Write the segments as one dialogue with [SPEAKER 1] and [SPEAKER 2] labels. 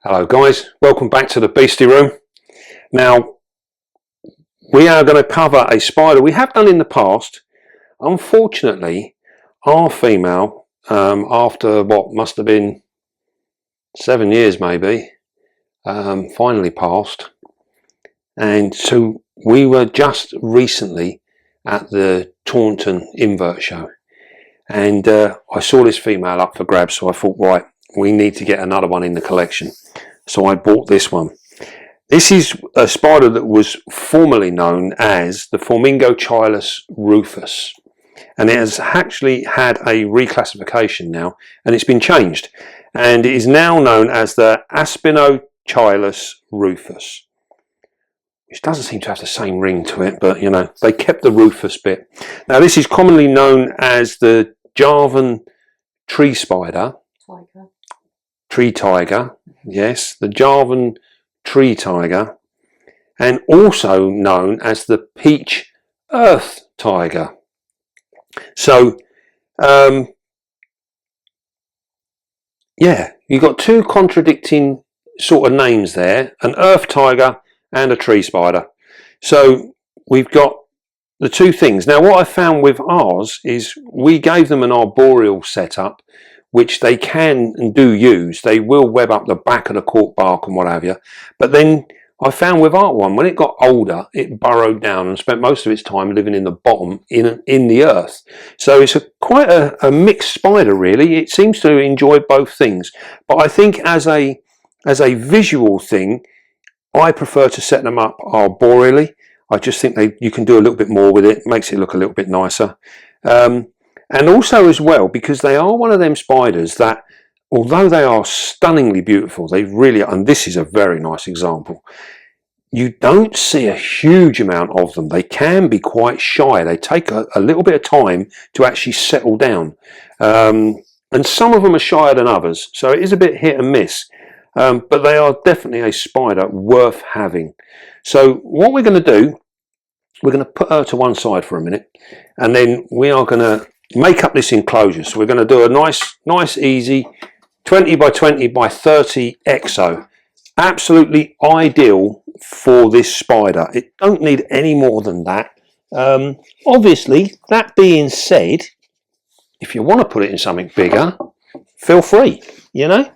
[SPEAKER 1] Hello guys, welcome back to the Beastie Room. Now we are going to cover a spider we have done in the past. Unfortunately our female, after what must have been 7 years maybe, finally passed, and so we were just recently at the Taunton invert show, and I saw this female up for grabs, so I thought, right, we need to get another one in the collection. So I bought this one. This is a spider that was formerly known as the Phormingochilus rufus, and it has actually had a reclassification now, and it's been changed, and it is now known as the Aspinochilus rufus, which doesn't seem to have the same ring to it, but you know, they kept the rufus bit. Now this is commonly known as the Javan tree spider. Tree tiger, yes, the Javan tree tiger, and also known as the peach earth tiger. So, yeah, you've got two contradicting sort of names there, an earth tiger and a tree spider. So we've got the two things. Now what I found with ours is we gave them an arboreal setup, which they can and do use. They will web up the back of the cork bark and what have you. But then I found with our one, when it got older, it burrowed down and spent most of its time living in the bottom, in the earth. So it's quite a mixed spider really. It seems to enjoy both things. But I think as a visual thing, I prefer to set them up arboreally. I just think you can do a little bit more with it. Makes it look a little bit nicer. And also as well, because they are one of them spiders that, although they are stunningly beautiful, they really are, and this is a very nice example, you don't see a huge amount of them. They can be quite shy. They take a little bit of time to actually settle down. And some of them are shyer than others, so it is a bit hit and miss. But they are definitely a spider worth having. So what we're going to do, we're going to put her to one side for a minute, and then we are going to make up this enclosure. So we're going to do a nice easy 20 by 20 by 30 exo. Absolutely ideal for this spider. It don't need any more than that. Obviously, that being said, if you want to put it in something bigger, feel free, you know,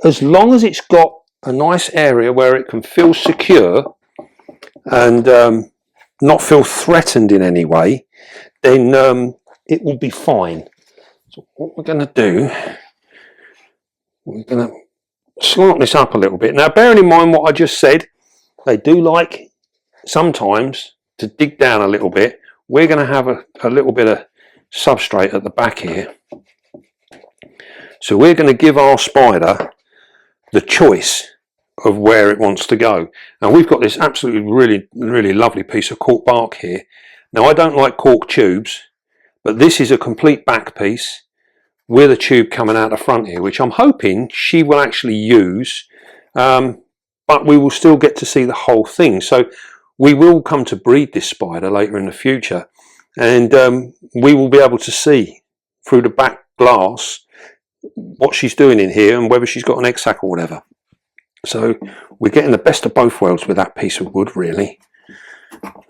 [SPEAKER 1] as long as it's got a nice area where it can feel secure and not feel threatened in any way, then it will be fine. So what we're going to do, we're going to slant this up a little bit. Now bearing in mind what I just said, they do like sometimes to dig down a little bit. We're going to have a little bit of substrate at the back here. So we're going to give our spider the choice of where it wants to go. Now we've got this absolutely really lovely piece of cork bark here. Now I don't like cork tubes, but this is a complete back piece with a tube coming out the front here, which I'm hoping she will actually use, but we will still get to see the whole thing. So we will come to breed this spider later in the future, and we will be able to see through the back glass what she's doing in here and whether she's got an egg sac or whatever. So we're getting the best of both worlds with that piece of wood really.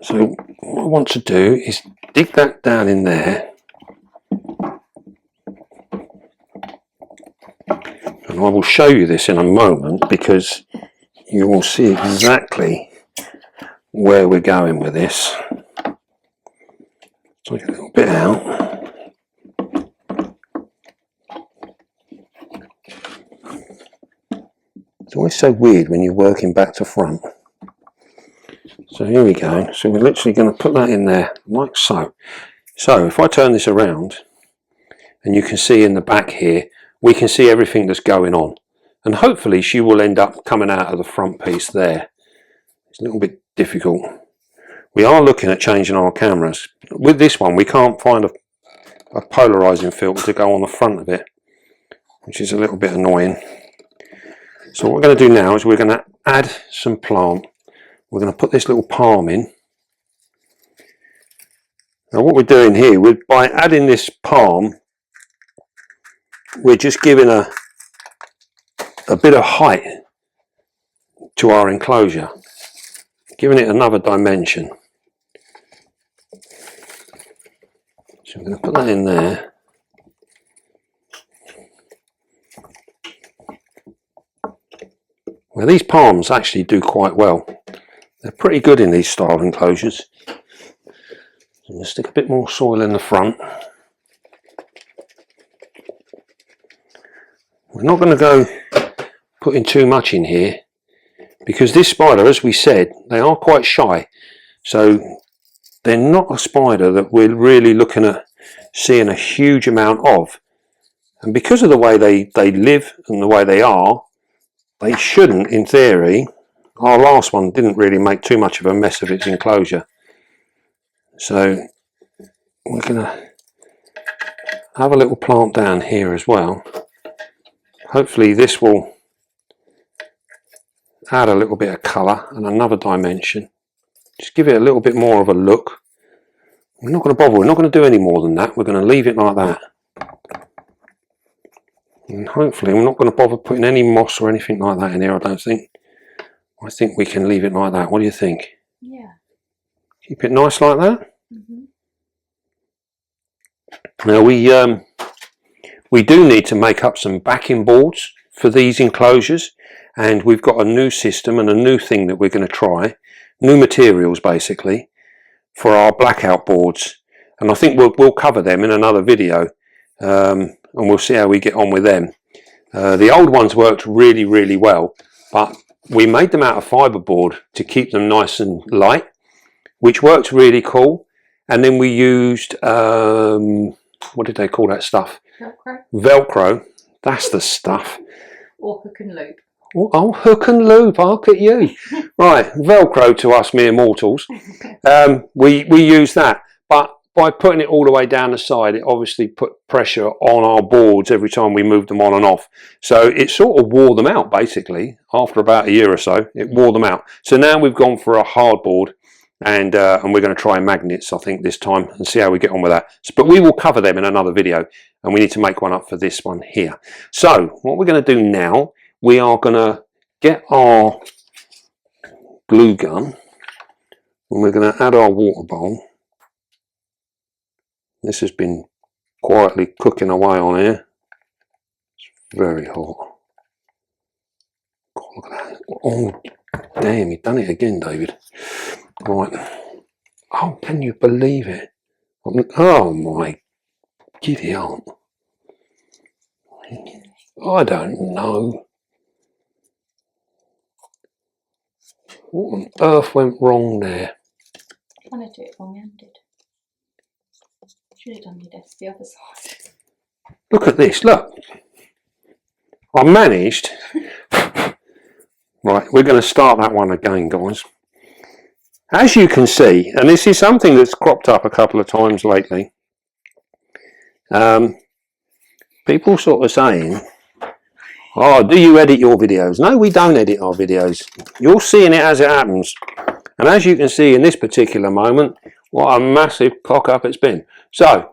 [SPEAKER 1] So what I want to do is dig that down in there, and I will show you this in a moment because you will see exactly where we're going with this. Take a little bit out. It's always so weird when you're working back to front. So here we go. So we're literally going to put that in there like so. So if I turn this around, and you can see in the back here, we can see everything that's going on. And hopefully she will end up coming out of the front piece there. It's a little bit difficult. We are looking at changing our cameras. With this one, we can't find a polarizing filter to go on the front of it, which is a little bit annoying. So what we're going to do now is we're going to add some plant. We're going to put this little palm in. Now what we're doing here, by adding this palm, we're just giving a bit of height to our enclosure, giving it another dimension. So I'm going to put that in there. Well, these palms actually do quite well. They're pretty good in these style enclosures. So I'm going to stick a bit more soil in the front. We're not going to go putting too much in here, because this spider, as we said, they are quite shy. So they're not a spider that we're really looking at seeing a huge amount of. And because of the way they live and the way they are, they shouldn't, in theory. Our last one didn't really make too much of a mess of its enclosure. So we're going to have a little plant down here as well. Hopefully this will add a little bit of colour and another dimension. Just give it a little bit more of a look. We're not going to bother, we're not going to do any more than that. We're going to leave it like that. And hopefully we're not going to bother putting any moss or anything like that in here, I don't think. I think we can leave it like that. What do you think?
[SPEAKER 2] Yeah.
[SPEAKER 1] Keep it nice like that.
[SPEAKER 2] Mm-hmm.
[SPEAKER 1] Now we do need to make up some backing boards for these enclosures, and we've got a new system and a new thing that we're going to try. New materials basically for our blackout boards, and I think we'll cover them in another video. And we'll see how we get on with them. The old ones worked really well, but we made them out of fiberboard to keep them nice and light, which worked really cool. And then we used what did they call that stuff?
[SPEAKER 2] Velcro.
[SPEAKER 1] Velcro. That's the stuff.
[SPEAKER 2] Or hook and loop.
[SPEAKER 1] Oh, hook and loop. I'll look at you. Right, Velcro to us mere mortals. We use that, but by putting it all the way down the side, it obviously put pressure on our boards every time we moved them on and off. So it sort of wore them out basically. After about a year or so, it wore them out. So now we've gone for a hard board, and we're going to try magnets, I think, this time, and see how we get on with that. But we will cover them in another video, and we need to make one up for this one here. So what we're going to do now, we are going to get our glue gun, and we're going to add our water bowl. This has been quietly cooking away on here. It's very hot. God, look at that. Oh, damn, you've done it again, David. Right. Oh, can you believe it? Oh, my giddy aunt. I don't know. What on earth went wrong there?
[SPEAKER 2] I'm trying to do it wrong-handed. Should have done your desk the other side.
[SPEAKER 1] Look at this, look. I managed. Right, we're going to start that one again, guys. As you can see, and this is something that's cropped up a couple of times lately, people sort of saying, oh, do you edit your videos? No, we don't edit our videos. You're seeing it as it happens. And as you can see in this particular moment, what a massive cock up it's been. So,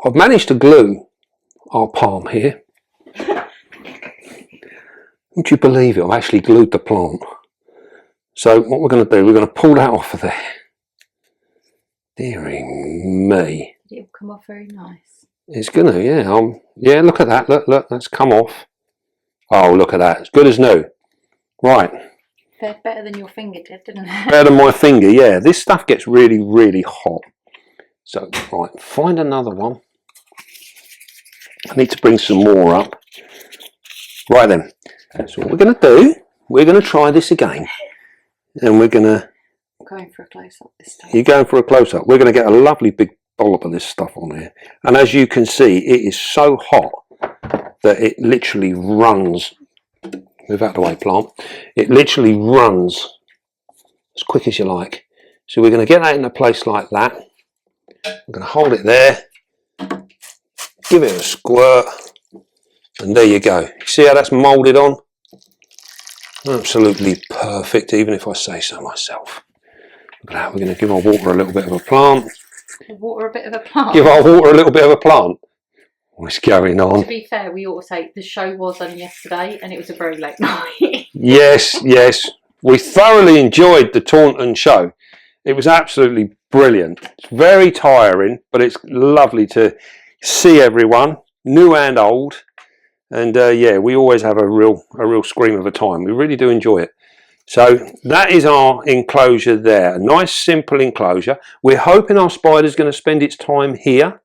[SPEAKER 1] I've managed to glue our palm here. Would you believe it? I've actually glued the plant. So what we're going to do, we're going to pull that off of there. Dearie me.
[SPEAKER 2] It'll come off very nice.
[SPEAKER 1] It's going to, yeah. Yeah, look at that. Look, that's come off. Oh, look at that. It's good as new. Right.
[SPEAKER 2] Fared better than your finger did, didn't it?
[SPEAKER 1] Better than my finger, yeah. This stuff gets really hot. So, right, find another one. I need to bring some more up. Right then. So what we're going to do, we're going to try this again. And we're going to...
[SPEAKER 2] I'm going for a close-up this time.
[SPEAKER 1] You're going for a close-up. We're going to get a lovely big dollop of this stuff on here. And as you can see, it is so hot that it literally runs... Move out of the way, plant. It literally runs as quick as you like. So we're going to get that in a place like that. I'm going to hold it there. Give it a squirt. And there you go. See how that's moulded on? Absolutely perfect, even if I say so myself. Look at that. We're going to give our water a little bit of a plant.
[SPEAKER 2] Water a bit of a plant?
[SPEAKER 1] Give our water a little bit of a plant. what's going on.
[SPEAKER 2] To be fair, we ought to say the show was on yesterday and it was a very late night.
[SPEAKER 1] Yes, yes. We thoroughly enjoyed the Taunton show. It was absolutely brilliant. It's very tiring, but it's lovely to see everyone, new and old. And yeah, we always have a real scream of a time. We really do enjoy it. So that is our enclosure there. A nice simple enclosure. We're hoping our spider's going to spend its time here.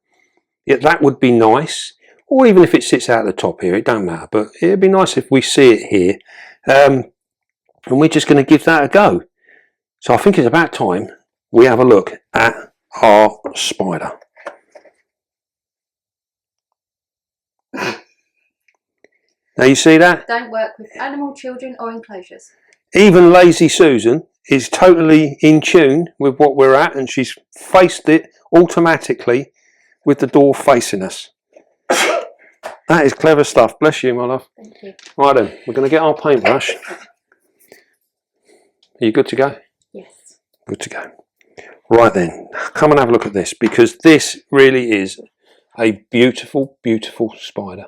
[SPEAKER 1] Yeah, that would be nice. Or even if it sits out the top here, it don't matter. But it'd be nice if we see it here. And we're just going to give that a go. So I think it's about time we have a look at our spider. Now you see that?
[SPEAKER 2] Don't work with animal, children or enclosures.
[SPEAKER 1] Even lazy Susan is totally in tune with what we're at, and she's faced it automatically with the door facing us. That is clever stuff. Bless you, my love.
[SPEAKER 2] Thank you.
[SPEAKER 1] Right then, we're going to get our paintbrush. Are you good to go?
[SPEAKER 2] Yes.
[SPEAKER 1] Good to go. Right then, come and have a look at this, because this really is a beautiful, beautiful spider.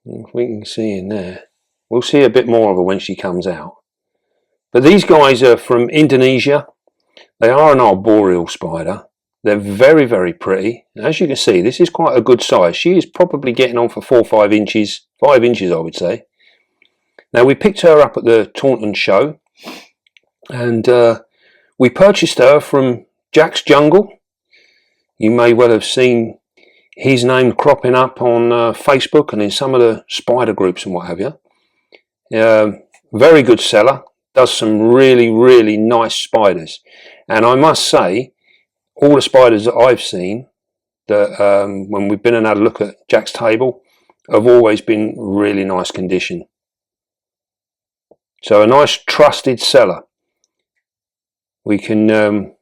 [SPEAKER 1] If we can see in there, we'll see a bit more of her when she comes out. But these guys are from Indonesia. They are an arboreal spider. They're very, very pretty. As you can see, this is quite a good size. She is probably getting on for 4 or 5 inches. 5 inches, I would say. Now, we picked her up at the Taunton show, and we purchased her from Jack's Jungle. You may well have seen his name cropping up on Facebook and in some of the spider groups and what have you. Very good seller. Does some really, really nice spiders. And I must say, all the spiders that I've seen, that when we've been and had a look at Jack's table, have always been really nice condition. So a nice trusted seller. We can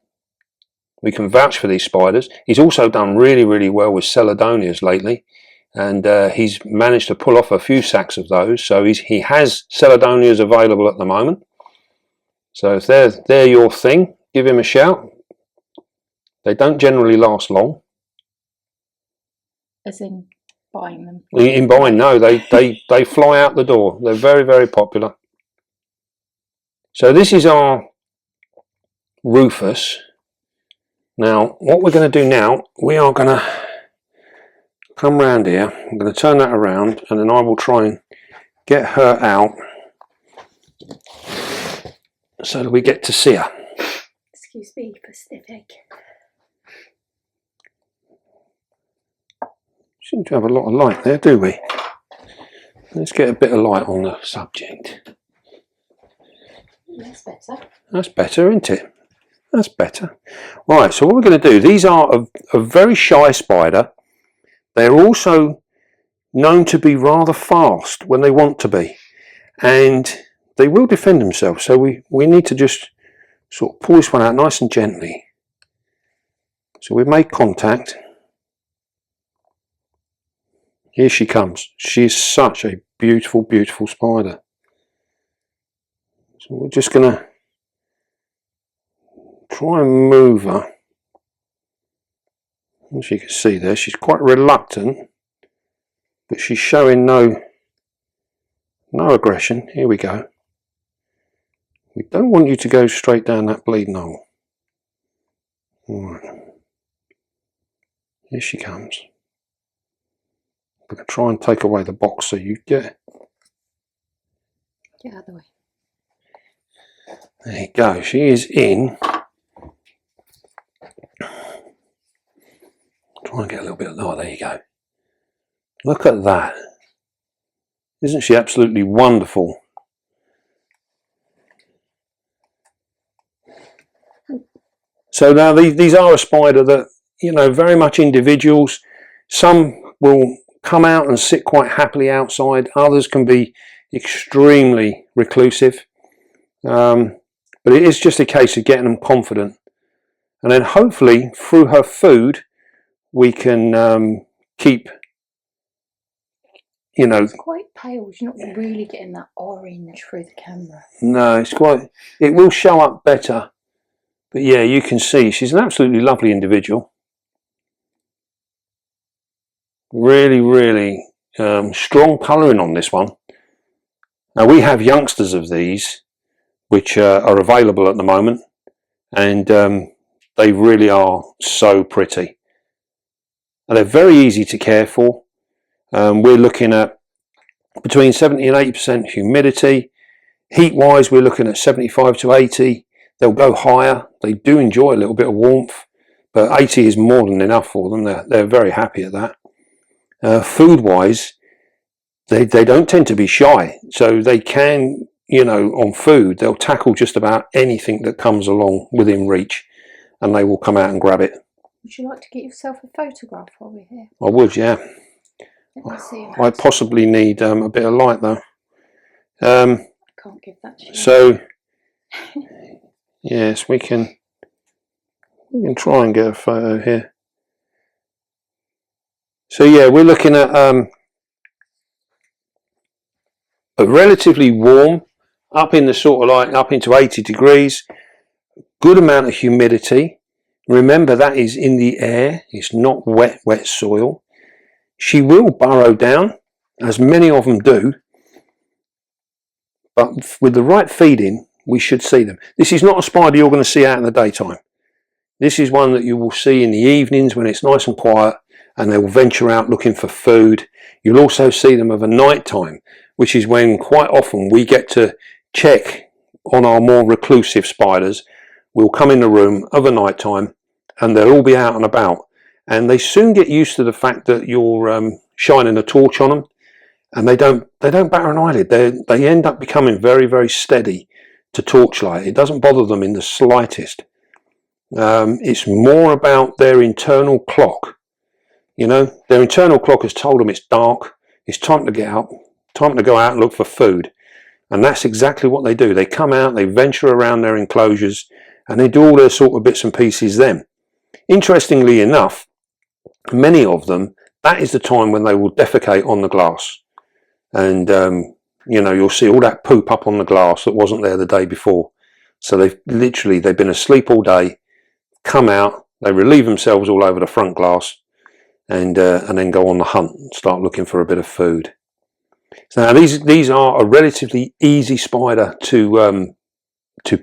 [SPEAKER 1] vouch for these spiders. He's also done really, really well with Celadonias lately, and he's managed to pull off a few sacks of those. So he has Celadonias available at the moment. So if they're your thing, give him a shout. They don't generally last long.
[SPEAKER 2] As in buying them?
[SPEAKER 1] In buying, no, they fly out the door. They're very, very popular. So this is our Rufus. Now, what we're going to do now, we are going to come round here. I'm going to turn that around, and then I will try and get her out so that we get to see her.
[SPEAKER 2] Excuse me for sniffing.
[SPEAKER 1] Seem to have a lot of light there, do we? Let's get a bit of light on the subject.
[SPEAKER 2] That's better.
[SPEAKER 1] That's better, isn't it? That's better. Right, so what we're going to do, these are a very shy spider. They're also known to be rather fast when they want to be. And they will defend themselves. So we need to just sort of pull this one out nice and gently. So we've made contact. Here she comes. She's such a beautiful, beautiful spider. So we're just going to try and move her. As you can see there, she's quite reluctant, but she's showing no aggression. Here we go. We don't want you to go straight down that bleeding hole. Alright. Here she comes. I'm going to try and take away the box so you get
[SPEAKER 2] Get out of the way.
[SPEAKER 1] There you go. She is in. Try and get a little bit of light. There you go. Look at that. Isn't she absolutely wonderful? So now these are a spider that, you know, very much individuals. Some will come out and sit quite happily outside. Others can be extremely reclusive. But it is just a case of getting them confident. And then hopefully through her food we can keep, you know.
[SPEAKER 2] It's quite pale. She's not really getting that orange through the camera.
[SPEAKER 1] No, it's quite, it will show up better. But yeah, you can see she's an absolutely lovely individual. Really strong colouring on this one. Now we have youngsters of these which are available at the moment, and they really are so pretty. And they're very easy to care for. We're looking at between 70 and 80% humidity. Heat wise, we're looking at 75 to 80. They'll go higher. They do enjoy a little bit of warmth, but 80 is more than enough for them. They're very happy at that. Food wise, they don't tend to be shy, so they can, you know, on food they'll tackle just about anything that comes along within reach, and they will come out and grab it.
[SPEAKER 2] Would you like to get yourself a photograph while we're here?
[SPEAKER 1] I would, yeah.
[SPEAKER 2] Let me see.
[SPEAKER 1] I possibly need a bit of light though.
[SPEAKER 2] I can't give that to you.
[SPEAKER 1] So yes, we can try and get a photo here. So yeah, we're looking at a relatively warm, up in the sort of like up into 80 degrees, good amount of humidity. Remember, that is in the air, it's not wet soil. She will burrow down, as many of them do, but with the right feeding we should see them. This is not a spider you're going to see out in the daytime. This is one that you will see in the evenings when it's nice and quiet, and they will venture out looking for food. You'll also see them of a night time, which is when quite often we get to check on our more reclusive spiders. We'll come in the room of a night time and they'll all be out and about, and they soon get used to the fact that you're shining a torch on them, and they don't batter an eyelid. They end up becoming very steady to torchlight. It doesn't bother them in the slightest. It's more about their internal clock. You know, their internal clock has told them it's dark, it's time to get out, time to go out and look for food. And that's exactly what they do. They come out, they venture around their enclosures, and they do all their sort of bits and pieces then. Interestingly enough, many of them, that is the time when they will defecate on the glass. And, you know, you'll see all that poop up on the glass that wasn't there the day before. So they've been asleep all day, come out, they relieve themselves all over the front glass, and then go on the hunt and start looking for a bit of food. So now these are a relatively easy spider to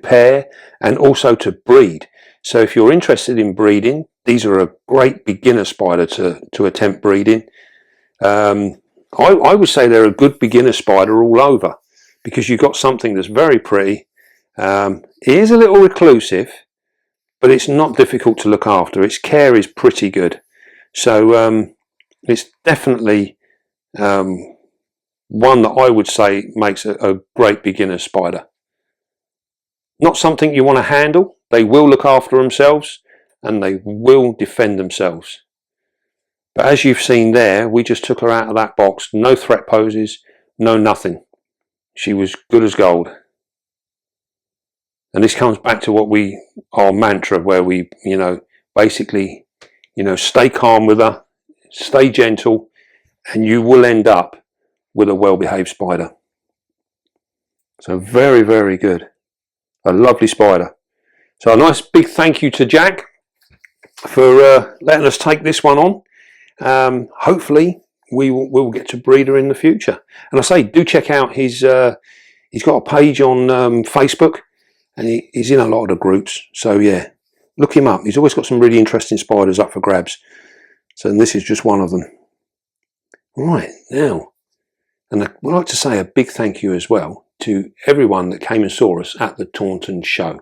[SPEAKER 1] pair and also to breed. So if you're interested in breeding, these are a great beginner spider to attempt breeding. I would say they're a good beginner spider all over, because you've got something that's very pretty. It is a little reclusive, but it's not difficult to look after. Its care is pretty good. So it's definitely one that I would say makes a great beginner spider. Not something you want to handle. They will look after themselves and they will defend themselves. But as you've seen there, we just took her out of that box. No threat poses, no nothing. She was good as gold. And this comes back to our mantra, where we, you know, basically, you know, stay calm with her, stay gentle, and you will end up with a well-behaved spider. So very good. A lovely spider. So a nice big thank you to Jack for letting us take this one on. Hopefully we will get to breed her in the future. And I say, do check out his, he's got a page on Facebook, and he's in a lot of the groups. So yeah, look him up. He's always got some really interesting spiders up for grabs. So this is just one of them. Right, now, and I would like to say a big thank you as well to everyone that came and saw us at the Taunton show.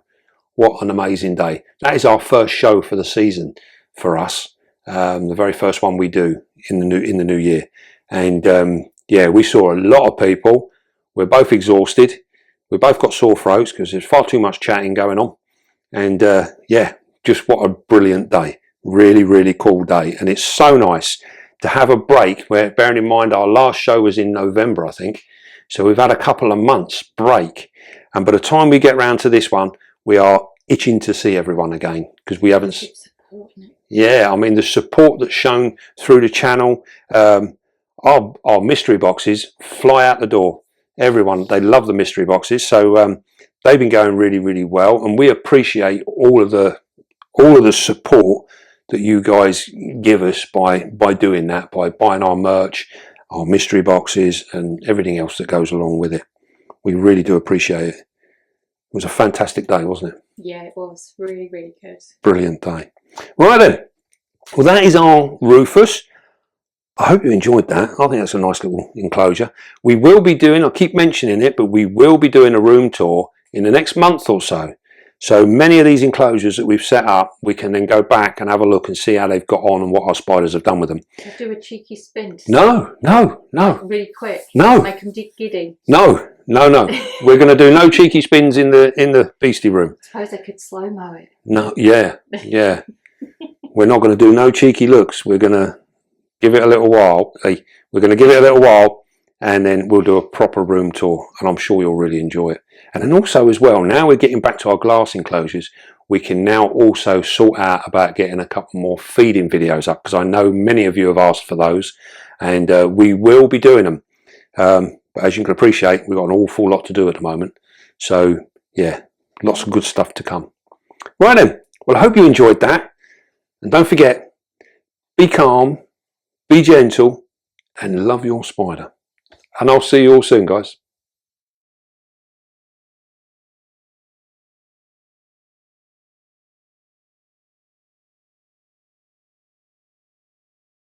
[SPEAKER 1] What an amazing day. That is our first show for the season for us. The very first one we do in the new year. And yeah, we saw a lot of people. We're both exhausted. We both got sore throats because there's far too much chatting going on. And yeah, just what a brilliant day. Really cool day. And it's so nice to have a break, where, bearing in mind our last show was in November, I think. So we've had a couple of months break. And by the time we get round to this one, we are itching to see everyone again, because we haven't. Yeah, I mean, the support that's shown through the channel, our mystery boxes fly out the door. Everyone, they love the mystery boxes, so they've been going really well, and we appreciate all of the support that you guys give us by doing that, by buying our merch, our mystery boxes and everything else that goes along with it. We really do appreciate it. It was a fantastic day, wasn't it?
[SPEAKER 2] Yeah, it was really, really good.
[SPEAKER 1] Brilliant day. Right then, well, that is our Rufus. I hope you enjoyed that. I think that's a nice little enclosure. We will be doing, I keep mentioning it, but we will be doing a room tour in the next month or so. So many of these enclosures that we've set up, we can then go back and have a look and see how they've got on and what our spiders have done with them.
[SPEAKER 2] I'll do a cheeky spin.
[SPEAKER 1] No.
[SPEAKER 2] Really quick.
[SPEAKER 1] No.
[SPEAKER 2] Make them giddy.
[SPEAKER 1] No. We're going to do no cheeky spins in the beastie room.
[SPEAKER 2] I suppose I could slow-mo it.
[SPEAKER 1] No, yeah. We're not going to do no cheeky looks. We're going to give it a little while. We're going to give it a little while, and then we'll do a proper room tour, and I'm sure you'll really enjoy it. And then also as well, now we're getting back to our glass enclosures, we can now also sort out about getting a couple more feeding videos up, because I know many of you have asked for those, and we will be doing them. But as you can appreciate, we've got an awful lot to do at the moment. So yeah, lots of good stuff to come. Right then, well, I hope you enjoyed that. And don't forget, be calm, be gentle, and love your spider. And I'll see you all soon, guys.